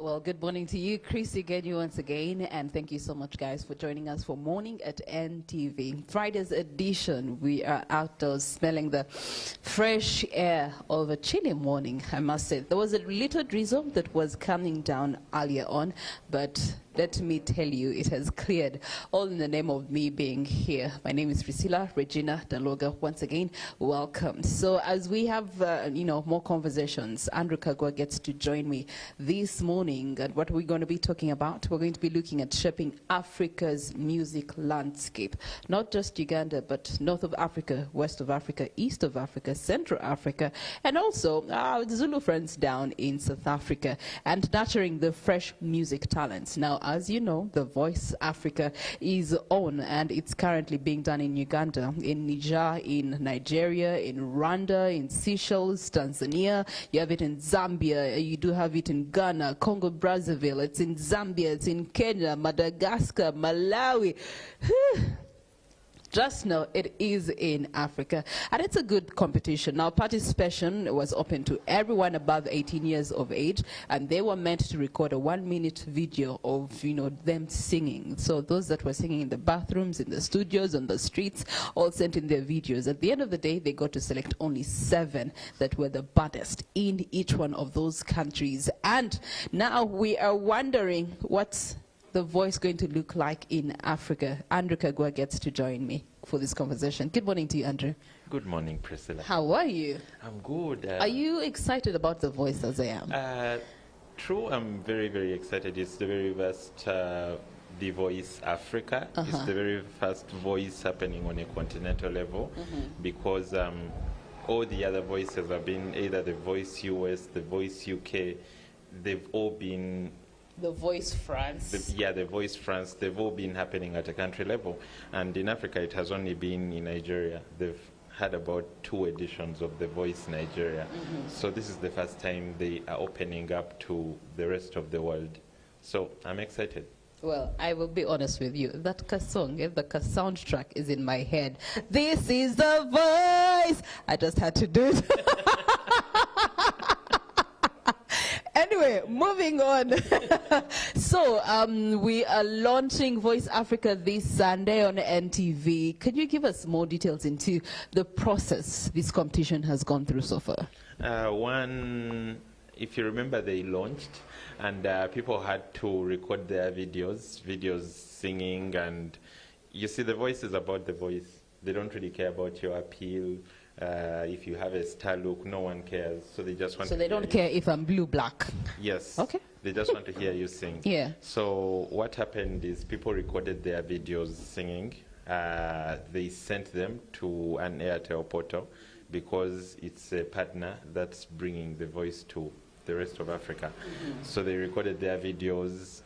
Well, good morning to you, Chris, again, you once again, and thank you so much, guys, for joining us for Morning at NTV. Friday's edition, we are outdoors smelling the fresh air of a chilly morning, I must say. There was a little drizzle that was coming down earlier on, but let me tell you, it has cleared, all in the name of me being here. My name is Priscilla Regina Daloga. Once again, welcome. So as we have, more conversations, Andrew Kagwa gets to join me this morning. And what we're going to be talking about, we're going to be looking at shaping Africa's music landscape. Not just Uganda, but north of Africa, west of Africa, east of Africa, central Africa, and also our Zulu friends down in South Africa, and nurturing the fresh music talents. Now, as you know, The Voice Africa is on, and it's currently being done in Uganda, in Niger, in Nigeria, in Rwanda, in Seychelles, Tanzania. You have it in Zambia. You do have it in Ghana, Congo, Brazzaville. It's in Zambia. It's in Kenya, Madagascar, Malawi. Just know it is in Africa, and it's a good competition. Now, participation was open to everyone above 18 years of age, and they were meant to record a 1-minute video of, them singing. So those that were singing in the bathrooms, in the studios, on the streets, all sent in their videos. At the end of the day, they got to select only 7 that were the baddest in each one of those countries. And now we are wondering what's The Voice going to look like in Africa. Andrew Kagwa gets to join me for this conversation. Good morning to you, Andrew. Good morning, Priscilla. How are you? I'm good. Are you excited about The Voice as I am? True, I'm very, very excited. It's the very first The Voice Africa. It's the very first voice happening on a continental level, because all the other voices have been either The Voice US, The Voice UK. They've all been The Voice France. The Voice France. They've all been happening at a country level. And in Africa, it has only been in Nigeria. They've had about 2 editions of The Voice Nigeria. So this is the first time they are opening up to the rest of the world. So I'm excited. Well, I will be honest with you. That song, the soundtrack is in my head. This is The Voice. I just had to do it. Anyway, moving on. So, we are launching Voice Africa this Sunday on NTV. Can you give us more details into the process this competition has gone through so far? If you remember, they launched, and people had to record their videos singing, and you see, The Voice is about the voice. They don't really care about your appeal. If you have a star look, no one cares. So they just want So they don't care if I'm blue, black? Yes. Okay. They just want to hear you sing. Yeah. So what happened is people recorded their videos singing. They sent them to an Airtel portal, because it's a partner that's bringing The Voice to the rest of Africa. So they recorded their videos.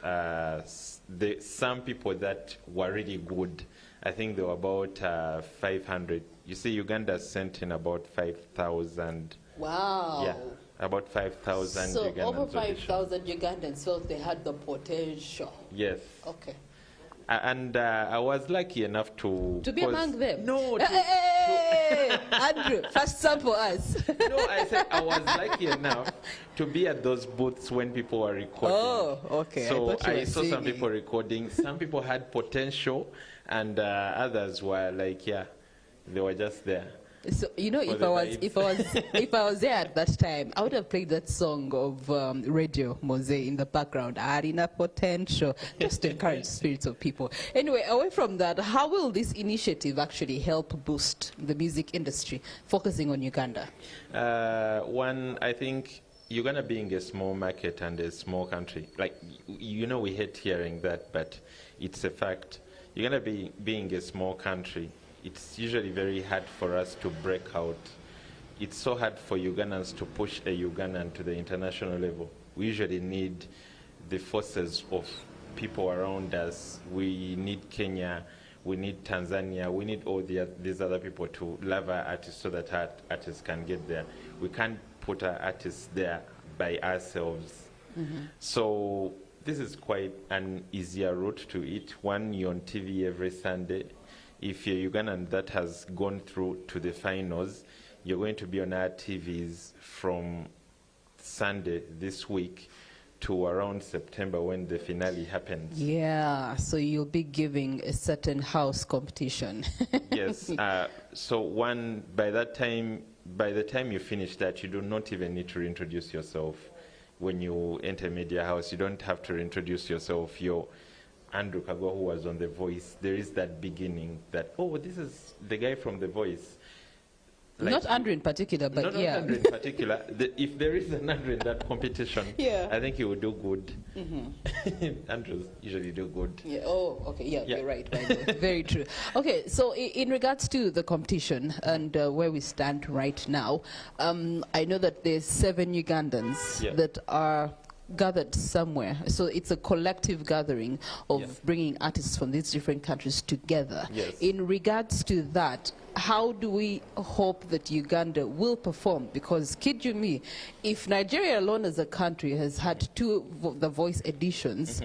Some people that were really good, I think there were about 500. You see, Uganda sent in about 5,000. Wow. Yeah, about 5,000 so Ugandans. over 5,000 Ugandans felt they had the potential. Yes. Okay. And I was lucky enough to be among them. No. Hey, Andrew, first sample us. No, I said I was lucky enough to be at those booths when people were recording. Oh, okay. So I saw some people recording. Some people had potential, and others were like, they were just there. So if I was there at that time, I would have played that song of Radio Mose in the background. Arena potential, just to encourage spirits of people. Anyway, away from that, how will this initiative actually help boost the music industry, focusing on Uganda? One, I think Uganda being a small market and a small country, we hate hearing that, but it's a fact. Uganda being a small country, it's usually very hard for us to break out. It's so hard for Ugandans to push a Ugandan to the international level. We usually need the forces of people around us. We need Kenya, we need Tanzania, we need all these other people to love our artists so that our artists can get there. We can't put our artists there by ourselves. So this is quite an easier route to it. One, you're on TV every Sunday. If you're Ugandan that has gone through to the finals, you're going to be on our TVs from Sunday this week to around September when the finale happens. Yeah, so you'll be giving a certain house competition. Yes. So by the time you finish that, you do not even need to reintroduce yourself. When you enter media house, you don't have to reintroduce yourself. You're Andrew Kagwa, who was on The Voice. There is that beginning that, oh, this is the guy from The Voice. Like, not Andrew in particular, but not yeah. Andrew in particular. If there is an Andrew in that competition, yeah. I think he would do good. Andrews usually do good. Yeah. Oh, okay. Yeah, you're right. Very true. Okay, so in regards to the competition and where we stand right now, I know that there's 7 Ugandans that are gathered somewhere. So it's a collective gathering of bringing artists from these different countries together. Yes. In regards to that, how do we hope that Uganda will perform? Because, kid you me, if Nigeria alone as a country has had 2 The Voice editions,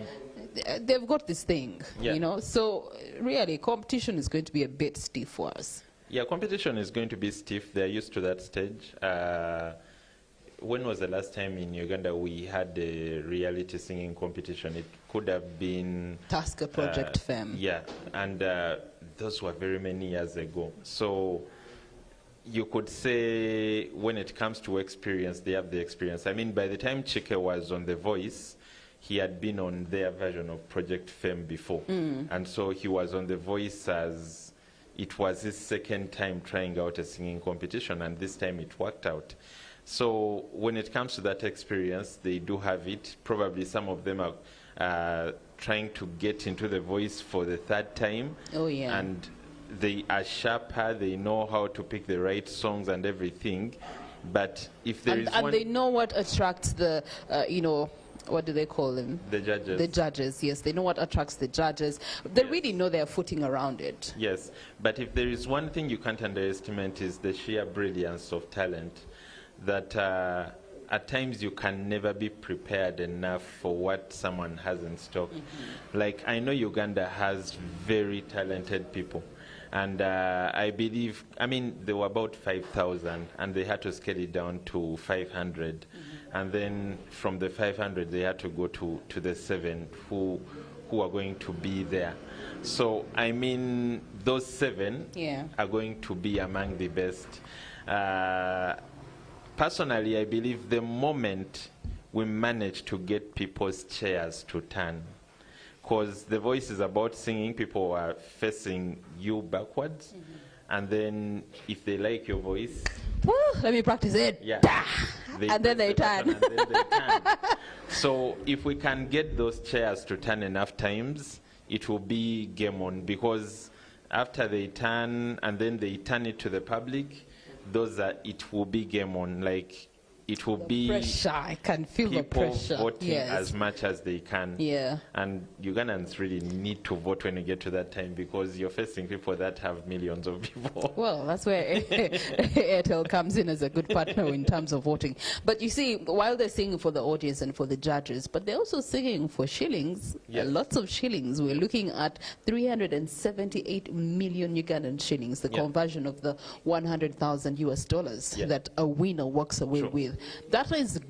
they've got this thing, you know? So really, competition is going to be a bit stiff for us. Yeah, competition is going to be stiff. They're used to that stage. When was the last time in Uganda we had a reality singing competition? It could have been Tasker Project Femme. Yeah, and those were very many years ago. So you could say when it comes to experience, they have the experience. I mean, by the time Chike was on The Voice, he had been on their version of Project Femme before. And so he was on The Voice as it was his second time trying out a singing competition, and this time it worked out. So when it comes to that experience, they do have it. Probably some of them are trying to get into The Voice for the 3rd time. Oh, yeah. And they are sharper. They know how to pick the right songs and everything. But if there is one... And they know what attracts the, you know, what do they call them? The judges. The judges, yes. They know what attracts the judges. They really know their footing around it. Yes. But if there is one thing you can't underestimate is the sheer brilliance of talent. That at times you can never be prepared enough for what someone has in stock. Like, I know Uganda has very talented people. And I believe, I mean, there were about 5,000, and they had to scale it down to 500. And then from the 500, they had to go to the 7 who are going to be there. So, I mean, those 7 are going to be among the best. Personally, I believe the moment we manage to get people's chairs to turn, because The Voice is about singing, people are facing you backwards, and then if they like your voice... Woo, let me practice it. Yeah. And then they turn. And then they turn. So if we can get those chairs to turn enough times, it will be game on, because after they turn and then they turn it to the public, it will be game on. Like, it will be pressure. I can feel the pressure. People voting as much as they can. Yeah. And Ugandans really need to vote when you get to that time, because you're facing people that have millions of people. Well, that's where Airtel comes in as a good partner in terms of voting. But you see, while they're singing for the audience and for the judges, but they're also singing for shillings, lots of shillings. We're looking at 378 million Ugandan shillings, the conversion of the 100,000 US dollars that a winner walks away with. That is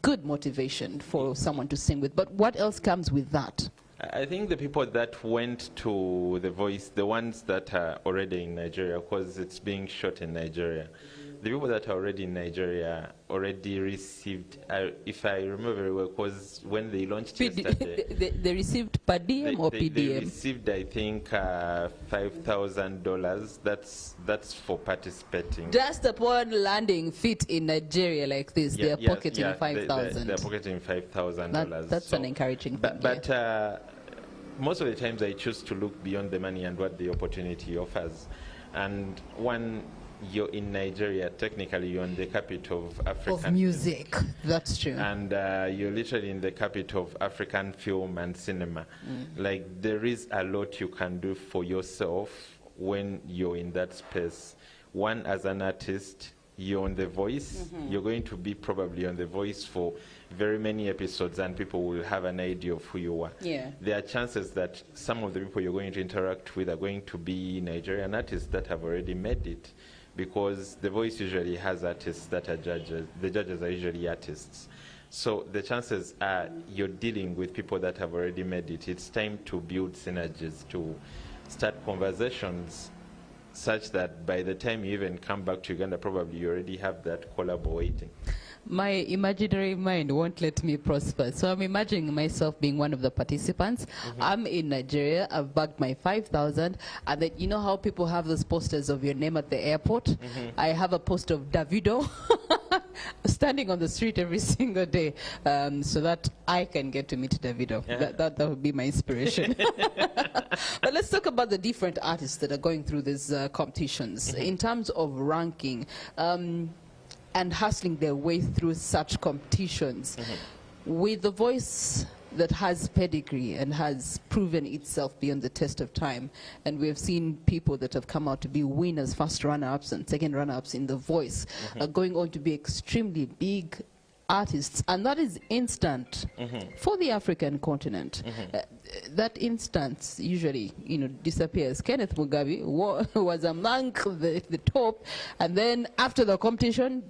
good motivation for someone to sing with. But what else comes with that? I think the people that went to The Voice, the ones that are already in Nigeria, because it's being shot in Nigeria, the people that are already in Nigeria already received, if I remember very well, because when they launched yesterday... they received per diem or PDM? They received, I think, $5,000. That's for participating. Just upon landing feet in Nigeria like this, they're pocketing $5,000. They're pocketing $5,000. That's an encouraging thing. But most of the times I choose to look beyond the money and what the opportunity offers. And when you're in Nigeria, technically you're in the capital of African... Of music, that's true. And you're literally in the capital of African film and cinema. Like, there is a lot you can do for yourself when you're in that space. One, as an artist, you're on The Voice. You're going to be probably on The Voice for very many episodes, and people will have an idea of who you are. There are chances that some of the people you're going to interact with are going to be Nigerian artists that have already made it, because The Voice usually has artists that are judges. The judges are usually artists. So the chances are you're dealing with people that have already made it. It's time to build synergies, to start conversations such that by the time you even come back to Uganda, probably you already have that collab waiting. My imaginary mind won't let me prosper. So I'm imagining myself being one of the participants. I'm in Nigeria. I've bagged my 5,000. And then, you know how people have those posters of your name at the airport? I have a poster of Davido standing on the street every single day so that I can get to meet Davido. Yeah. That would be my inspiration. But let's talk about the different artists that are going through these competitions. In terms of ranking, and hustling their way through such competitions, with the voice that has pedigree and has proven itself beyond the test of time, and we have seen people that have come out to be winners, first runner-ups and second runner-ups in the voice, are going on to be extremely big artists, and that is instant for the African continent. That instance usually, disappears. Kenneth Mugabe was among the top, and then after the competition,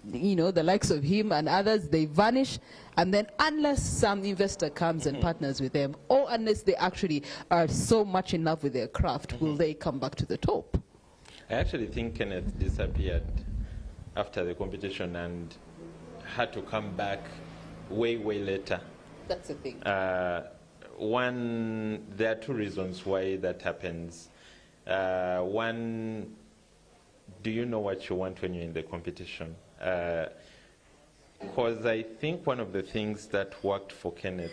the likes of him and others, they vanish, and then unless some investor comes and partners with them, or unless they actually are so much in love with their craft, will they come back to the top? I actually think Kenneth disappeared after the competition and had to come back way later. That's the thing. One, there are two reasons why that happens. One, do you know what you want when you're in the competition? Because I think one of the things that worked for Kenneth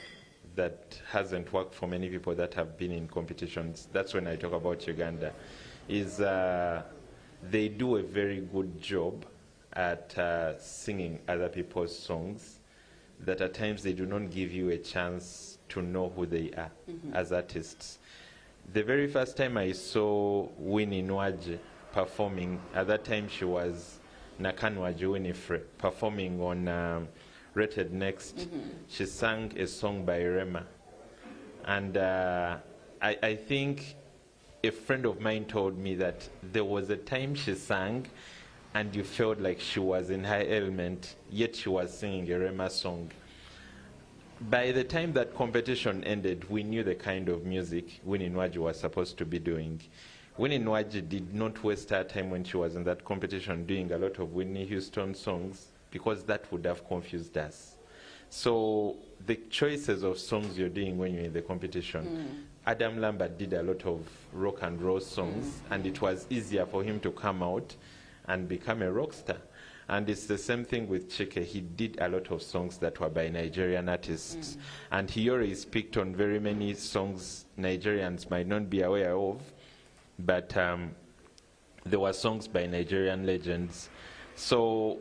that hasn't worked for many people that have been in competitions, that's when I talk about Uganda, is they do a very good job at singing other people's songs, that at times they do not give you a chance to know who they are as artists. The very first time I saw Winnie Nwaje performing, at that time she was Nakanwaji Winifred, performing on Rated Next. She sang a song by Rema. And I think a friend of mine told me that there was a time she sang and you felt like she was in her element, yet she was singing a Rema song. By the time that competition ended, we knew the kind of music Winnie Nwaje was supposed to be doing. Winnie Nwaje did not waste her time when she was in that competition doing a lot of Whitney Houston songs, because that would have confused us. So the choices of songs you're doing when you're in the competition, Adam Lambert did a lot of rock and roll songs, and it was easier for him to come out and become a rock star. And it's the same thing with Chike. He did a lot of songs that were by Nigerian artists. And he always picked on very many songs Nigerians might not be aware of, but there were songs by Nigerian legends. So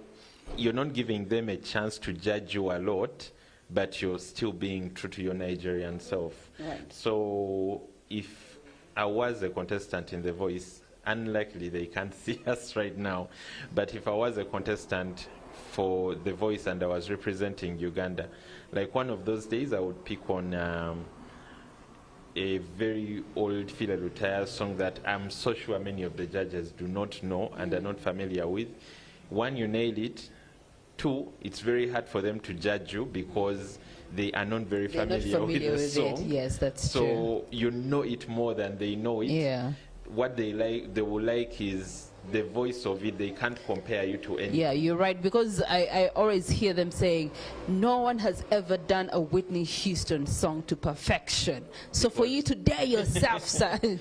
you're not giving them a chance to judge you a lot, but you're still being true to your Nigerian self. Right. So if I was a contestant in The Voice, unlikely they can't see us right now, but if I was a contestant for The Voice and I was representing Uganda, like one of those days I would pick on a very old Fila Lutaya song that I'm so sure many of the judges do not know and are not familiar with. One, you nail it. Two, it's very hard for them to judge you because they are not very familiar with the song. Yes, that's so true. So you know it more than they know it. Yeah. What they will like is the voice of it. They can't compare you to anything. Yeah, you're right, because I always hear them saying, no one has ever done a Whitney Houston song to perfection. So for you to dare yourself, certain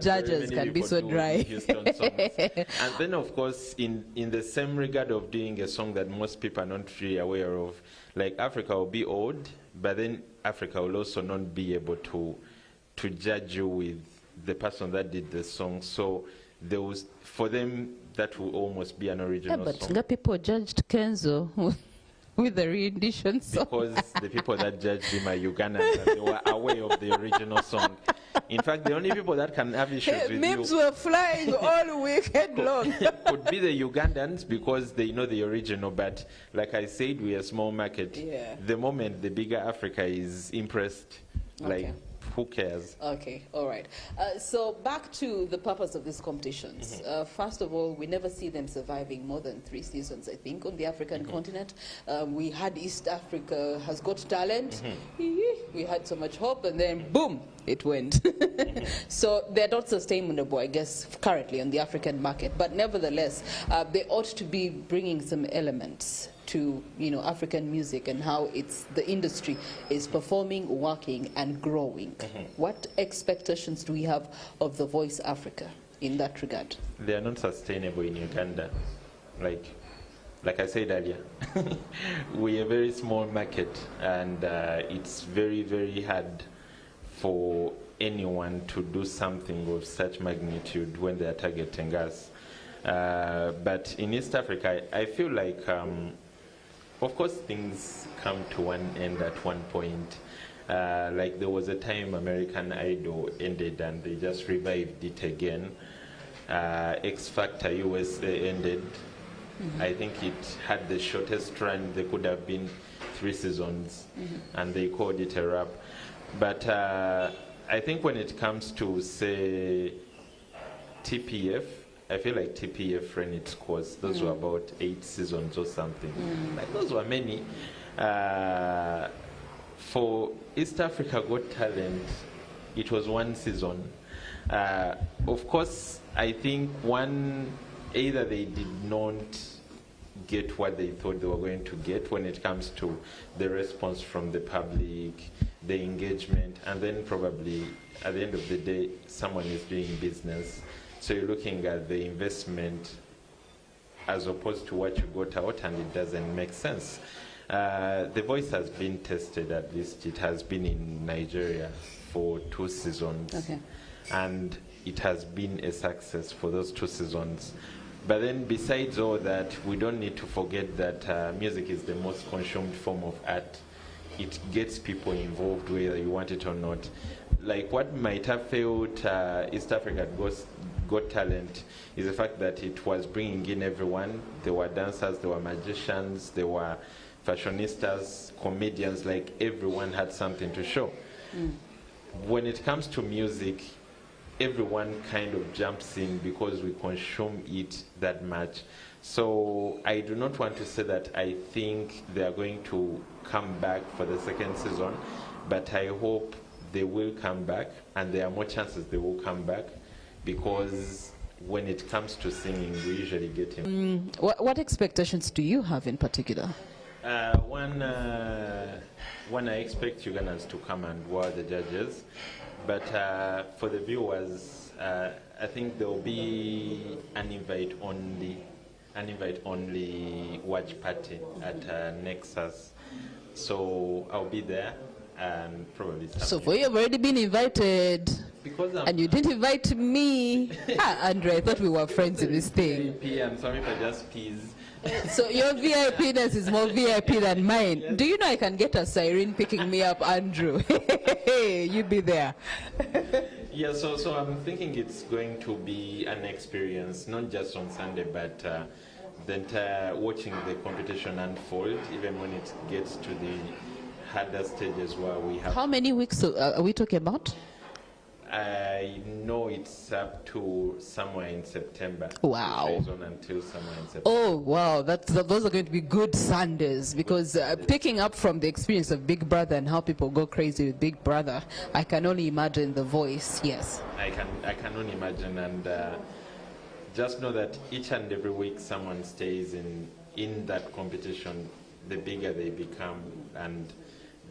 judges can be so dry. And then, of course, in the same regard of doing a song that most people are not really aware of, like Africa will be old, but then Africa will also not be able to judge you with the person that did the song. So there was, for them, that will almost be an original but song. But people judged Kenzo with the rendition song. Because the people that judged him are Ugandans, and they were aware of the original song. In fact, the only people that can have issues with memes you were flying all weekend long. could be the Ugandans, because they know the original. But like I said, we're a small market. Yeah. The moment the bigger Africa is impressed, like who cares? Okay, all right. So back to the purpose of these competitions. First of all, we never see them surviving more than 3 seasons, I think, on the African continent. We had East Africa Has Got Talent. We had so much hope, and then boom, it went. So they're not sustainable, I guess, currently on the African market. But nevertheless, they ought to be bringing some elements to African music and how the industry is performing, working, and growing. What expectations do we have of The Voice Africa in that regard? They are not sustainable in Uganda. Like I said earlier, we're a very small market, and it's very, very hard for anyone to do something of such magnitude when they are targeting us. But in East Africa, I feel like of course, things come to one end at one point. Like there was a time American Idol ended and they just revived it again. X Factor USA ended. I think it had the shortest run. There could have been 3 seasons, and they called it a wrap. But I think when it comes to, say, TPF, I feel like TPF ran its course. Those were about 8 seasons or something. Like those were many. For East Africa Got Talent, it was 1 season. Of course, I think either they did not get what they thought they were going to get when it comes to the response from the public, the engagement, and then probably at the end of the day, someone is doing business. So you're looking at the investment as opposed to what you got out, and it doesn't make sense. The Voice has been tested, at least it has been in Nigeria for 2 seasons. Okay. And it has been a success for those 2 seasons. But then besides all that, we don't need to forget that music is the most consumed form of art. It gets people involved whether you want it or not. Like what might have failed East Africa Got Talent is the fact that it was bringing in everyone. There were dancers, there were magicians, there were fashionistas, comedians, like everyone had something to show. When it comes to music, everyone kind of jumps in because we consume it that much. So I do not want to say that I think they are going to come back for the 2nd season, but I hope they will come back, and there are more chances they will come back, because when it comes to singing, we usually get him. What expectations do you have in particular? One, I expect Ugandans to come and wow the judges, but for the viewers, I think there will be an invite-only watch party at Nexus. So I'll be there and probably. So for you, have already been invited. And you didn't invite me. Andre, I thought we were friends in this thing. I'm sorry for just peas. So your VIPness is more VIP than mine. Do you know I can get a siren picking me up, Andrew? You be there. Yeah, so I'm thinking it's going to be an experience, not just on Sunday, but the entire watching the competition unfold, even when it gets to the harder stages where we have. How many weeks are we talking about? I know it's up to somewhere in September. Wow. It's on until somewhere in September. Oh, wow. Those are going to be good Sundays, because picking up from the experience of Big Brother and how people go crazy with Big Brother, I can only imagine The Voice, yes. I can only imagine, and just know that each and every week someone stays in that competition, the bigger they become, and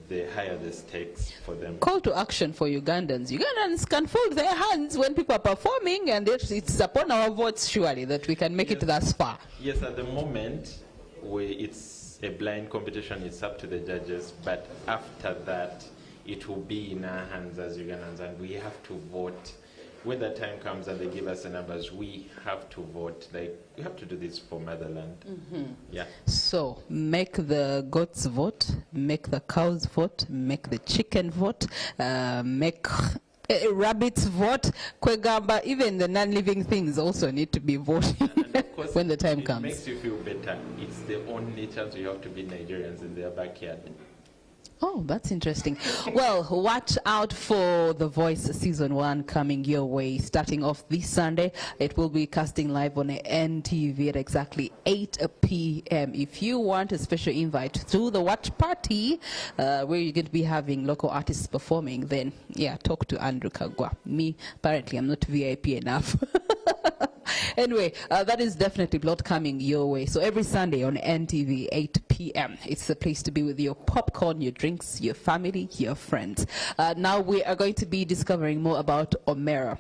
the higher the stakes for them. Call to action for Ugandans. Ugandans can fold their hands when people are performing, and it's upon our votes, surely, that we can make it thus far. Yes, at the moment, it's a blind competition. It's up to the judges. But after that, it will be in our hands as Ugandans, and we have to vote. When the time comes and they give us the numbers, we have to vote. Like, we have to do this for motherland. Yeah. So make the goats vote, make the cows vote, make the chicken vote, make rabbits vote. Kwegamba, even the non-living things also need to be voting when the time comes. It makes you feel better. It's the only chance you have to be Nigerians in their backyard. Oh, that's interesting. Well, watch out for The Voice Season 1 coming your way, starting off this Sunday. It will be casting live on NTV at exactly 8 p.m. If you want a special invite to the watch party, where you're going to be having local artists performing, then, yeah, talk to Andrew Kagwa. Me, apparently, I'm not VIP enough. Anyway, that is definitely not coming your way. So every Sunday on NTV, 8 p.m., it's the place to be with your popcorn, your drinks, your family, your friends. Now we are going to be discovering more about Omera.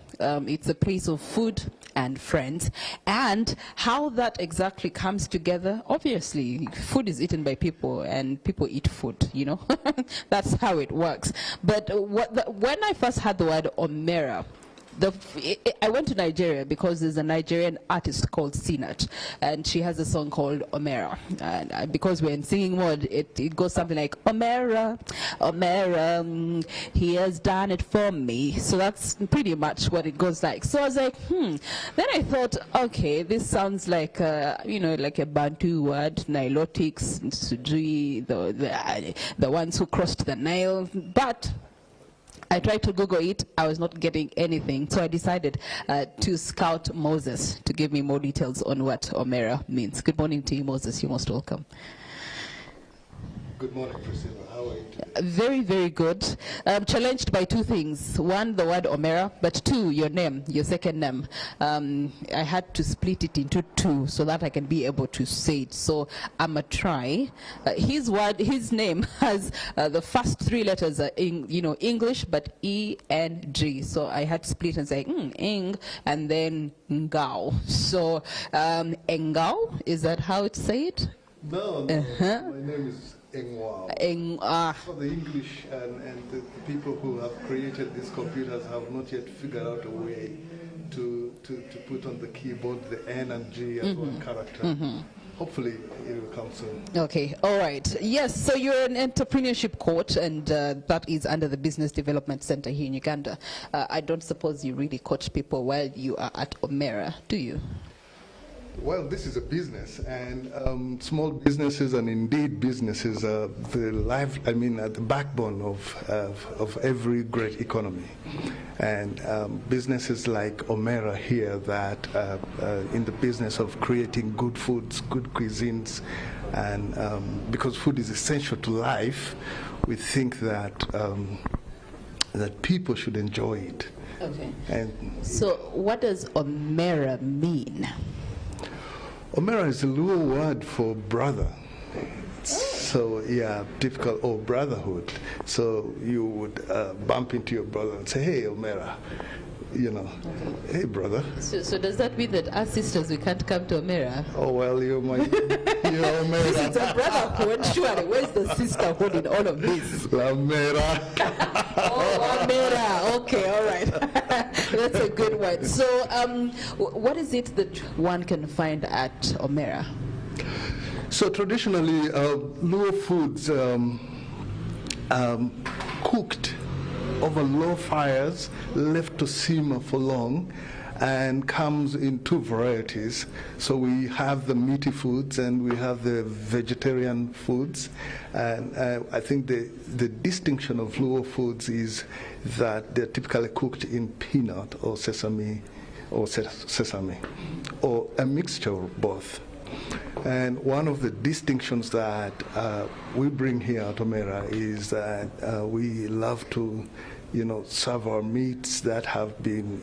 It's a place of food and friends, and how that exactly comes together. Obviously, food is eaten by people, and people eat food, you know. That's how it works. But when I first heard the word Omera, I went to Nigeria because there's a Nigerian artist called Sinach, and she has a song called Omera. And because we're in singing mode, it goes something like, Omera, Omera, he has done it for me. So that's pretty much what it goes like. So I was like, Then I thought, okay, this sounds like, like a Bantu word, Nilotics, Sujui, the ones who crossed the Nile. But I tried to Google it. I was not getting anything. So I decided to scout Moses to give me more details on what Omera means. Good morning to you, Moses. You're most welcome. Good morning, Priscilla. How are you today? Very, very good. I'm challenged by two things. One, the word Omera, but two, your name, your second name. I had to split it into two so that I can be able to say it. So I'm going to try. His name has the first three letters are in, English, but E-N-G. So I had to split and say, Ing, and then Ngao. So Engao, is that how it's said? No, my name is Engwao. For the English and the people who have created these computers have not yet figured out a way to put on the keyboard the N and G as one character. Hopefully it will come soon. Okay, all right. Yes, so you're an entrepreneurship coach, and that is under the Business Development Center here in Uganda. I don't suppose you really coach people while you are at Omera, do you? Well, this is a business, and small businesses and indeed businesses are the backbone of every great economy. And businesses like Omera here that in the business of creating good foods, good cuisines, and because food is essential to life, we think that that people should enjoy it. Okay. And so what does Omera mean? Omera is a Luo word for brother. So, yeah, typical, brotherhood. So you would bump into your brother and say, hey, Omera, hey, brother. So does that mean that as sisters we can't come to Omera? Oh, well, you're Omera. This is a brotherhood, surely. Where's the sisterhood in all of this? La Omera. Oh, Omera. Okay, all right. That's a good one. So what is it that one can find at Omera? So traditionally, Luo foods cooked over low fires, left to simmer for long, and comes in two varieties. So we have the meaty foods and we have the vegetarian foods. And I think the distinction of Luo foods is that they're typically cooked in peanut or sesame, or a mixture of both. And one of the distinctions that we bring here at Omera is that we love to, serve our meats that have been,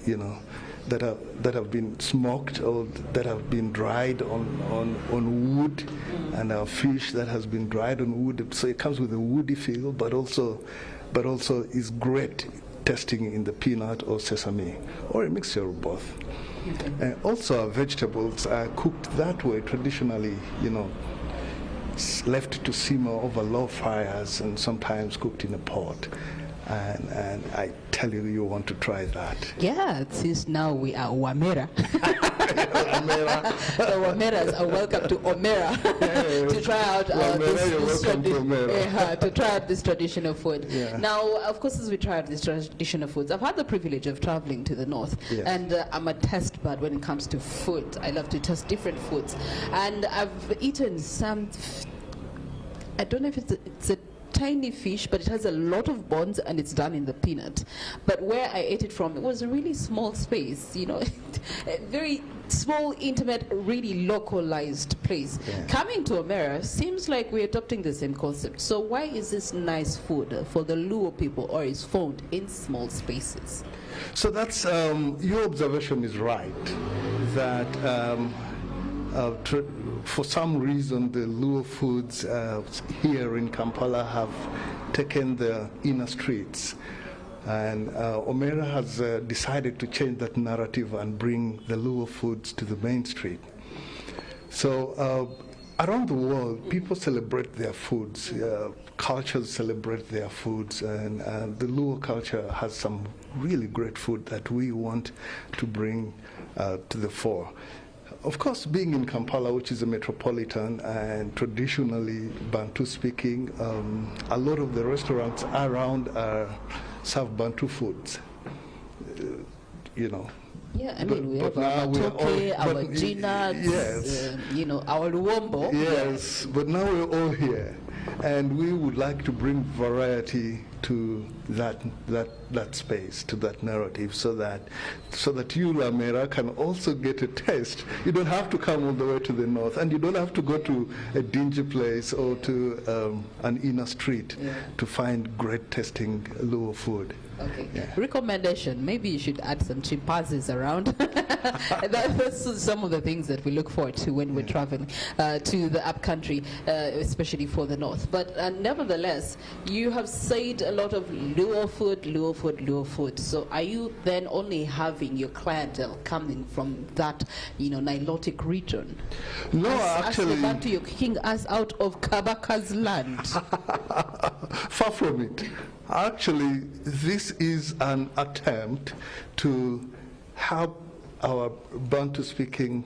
that have been smoked or that have been dried on wood, and our fish that has been dried on wood. So it comes with a woody feel, but also is great tasting in the peanut or sesame, or a mixture of both. Okay. Also, our vegetables are cooked that way traditionally, left to simmer over low fires and sometimes cooked in a pot. And I tell you, you want to try that. Yeah, since now we are Wamera. The Wameras are welcome to Omera to try out this traditional food. Yeah. Now, of course, as we try out these traditional foods, I've had the privilege of traveling to the north, yes. And I'm a taste bud when it comes to food. I love to taste different foods, and I've eaten some. I don't know if it's a tiny fish, but it has a lot of bones, and it's done in the peanut. But where I ate it from, it was a really small space, you know, a very small, intimate, really localized place. Yeah. Coming to Omera seems like we're adopting the same concept. So why is this nice food for the Luo people, or is found in small spaces? So that's, your observation is right, that for some reason the Luo foods here in Kampala have taken the inner streets. And Omera has decided to change that narrative and bring the Luo foods to the main street. So around the world, people celebrate their foods, cultures celebrate their foods, and the Luo culture has some really great food that we want to bring to the fore. Of course, being in Kampala, which is a metropolitan and traditionally Bantu-speaking, a lot of the restaurants around serve Bantu foods, you know. Yeah, I mean, we have our matoke, our ginax, yes. You know, our luombo. Yes, but now we're all here, and we would like to bring variety to that space, to that narrative, so that you, Lamera, can also get a taste. You don't have to come all the way to the north, and you don't have to go to a dingy place or to an inner street to find great tasting Luo food. Okay. Yeah. Recommendation, maybe you should add some chimpanzees around. That's some of the things that we look forward to when we're traveling to the upcountry, especially for the north. But nevertheless, you have said a lot of Luo food, Luo food, Luo food. So are you then only having your clientele coming from that, you know, Nilotic region? No, actually. As you're kicking us out of Kabaka's land. Far from it. Actually, this is an attempt to help our Bantu-speaking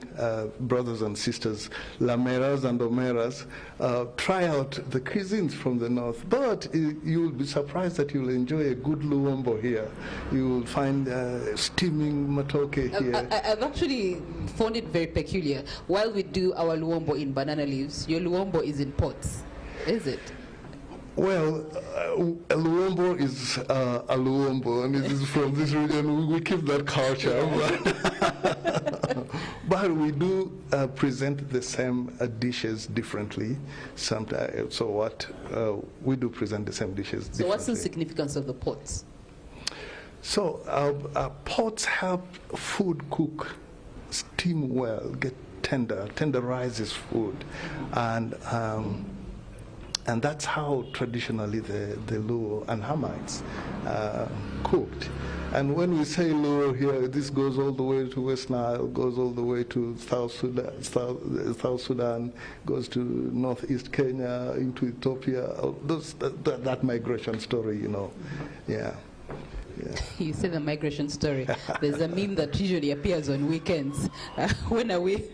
brothers and sisters, Lameras and Omeras, try out the cuisines from the north. But you will be surprised that you'll enjoy a good luombo here. You will find steaming matoke here. I've actually found it very peculiar. While we do our luombo in banana leaves, your luombo is in pots. Is it? Well, a luombo is a luombo, and it is from this region. We keep that culture. But we do present the same dishes differently. Sometimes, so what we do present the same dishes differently. So what's the significance of the pots? So pots help food cook, steam well, get tenderizes food, and that's how traditionally the Luo and Hamites cooked. And when we say Luo here, this goes all the way to West Nile, goes all the way to South Sudan, goes to northeast Kenya, into Ethiopia. That migration story, you know, yeah. Yeah. You say the migration story. There's a meme that usually appears on weekends. When are we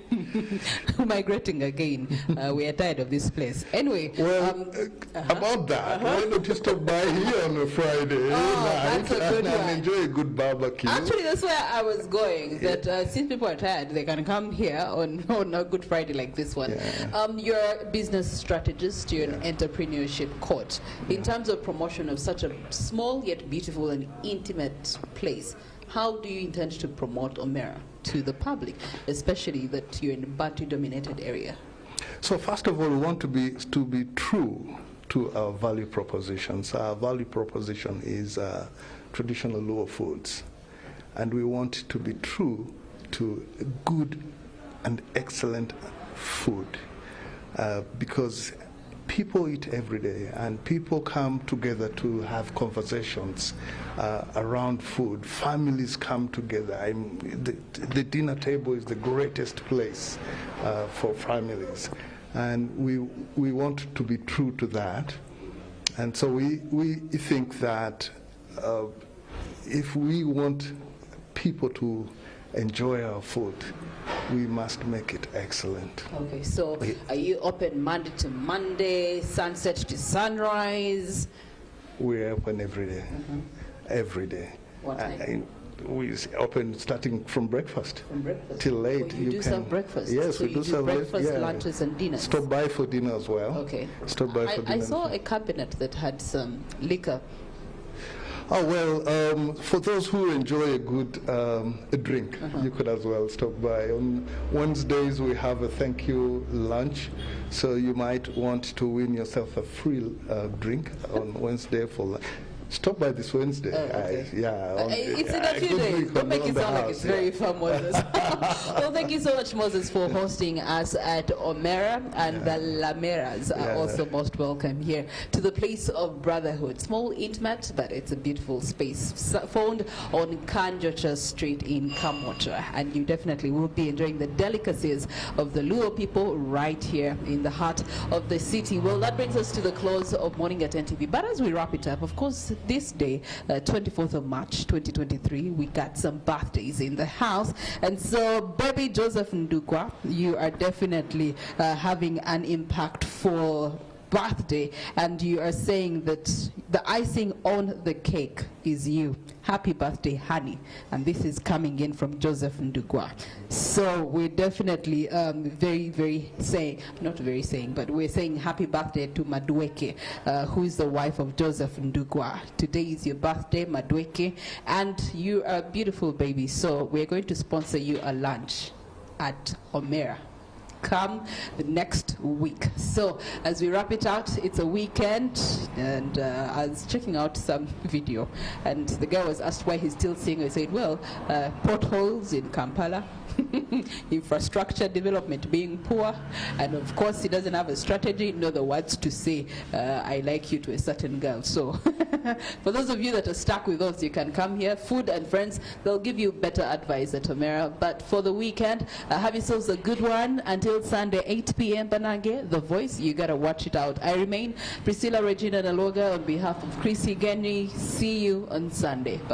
migrating again? We are tired of this place. Anyway. Well, about that, why don't you stop by here on a Friday night and enjoy a good barbecue? Actually, that's where I was going. That since people are tired, they can come here on a Good Friday like this one. Yeah. You're a business strategist, you're an entrepreneurship coach. In terms of promotion of such a small yet beautiful and intimate place, how do you intend to promote Omera to the public, especially that you're in a Bantu-dominated area? So first of all, we want to be true to our value propositions. Our value proposition is traditional Luo foods, and we want to be true to good and excellent food because people eat every day, and people come together to have conversations around food. Families come together. The dinner table is the greatest place for families, and we want to be true to that. And so we think that if we want people to enjoy our food, we must make it excellent. Okay, so are you open Monday to Monday, sunset to sunrise? We're open every day. Every day. What time? we open starting from breakfast. From breakfast Till late. Oh, you do serve breakfast? Yes, so we do you serve breakfast, yeah. lunches, and dinners. Stop by for dinner as well. Okay. Stop by for dinner. I saw a cabinet that had some liquor. Oh, well, for those who enjoy a good a drink, you could as well stop by. On Wednesdays, we have a thank you lunch, so you might want to win yourself a free drink on Wednesday for lunch. Stop by this Wednesday. Okay. It's in a few good days. drink Don't make it on the sound like house, it's very fun, Moses. Well, thank you so much, Moses, for hosting us at Omera, and the Lameras are also most welcome here to the place of brotherhood. Small, intimate, but it's a beautiful space found on Kanjocha Street in Kamocha, and you definitely will be enjoying the delicacies of the Luo people right here in the heart of the city. Well, that brings us to the close of Morning at NTV. But as we wrap it up, of course, this day, 24th of March 2023, we got some birthdays in the house, and so baby Joseph Ndukwa, you are definitely having an impactful birthday, and you are saying that the icing on the cake is you. Happy birthday, honey. And this is coming in from Joseph Ndukwa. So we're definitely but we're saying happy birthday to Madweke, who is the wife of Joseph Ndukwa. Today is your birthday, Madweke, and you are a beautiful baby. So we're going to sponsor you a lunch at Omera. Come the next week. So as we wrap it out, it's a weekend, and I was checking out some video, and the guy was asked why he's still singing. He said, well, potholes in Kampala, infrastructure development being poor, and of course he doesn't have a strategy, in other words, to say I like you to a certain girl. So for those of you that are stuck with us, you can come here. Food and friends, they'll give you better advice at Omera. But for the weekend, have yourselves a good one. Until Sunday, 8 p.m. Banange, The Voice, you gotta watch it out. I remain Priscilla Regina Naloga on behalf of Chrissy Genry. See you on Sunday. Bye.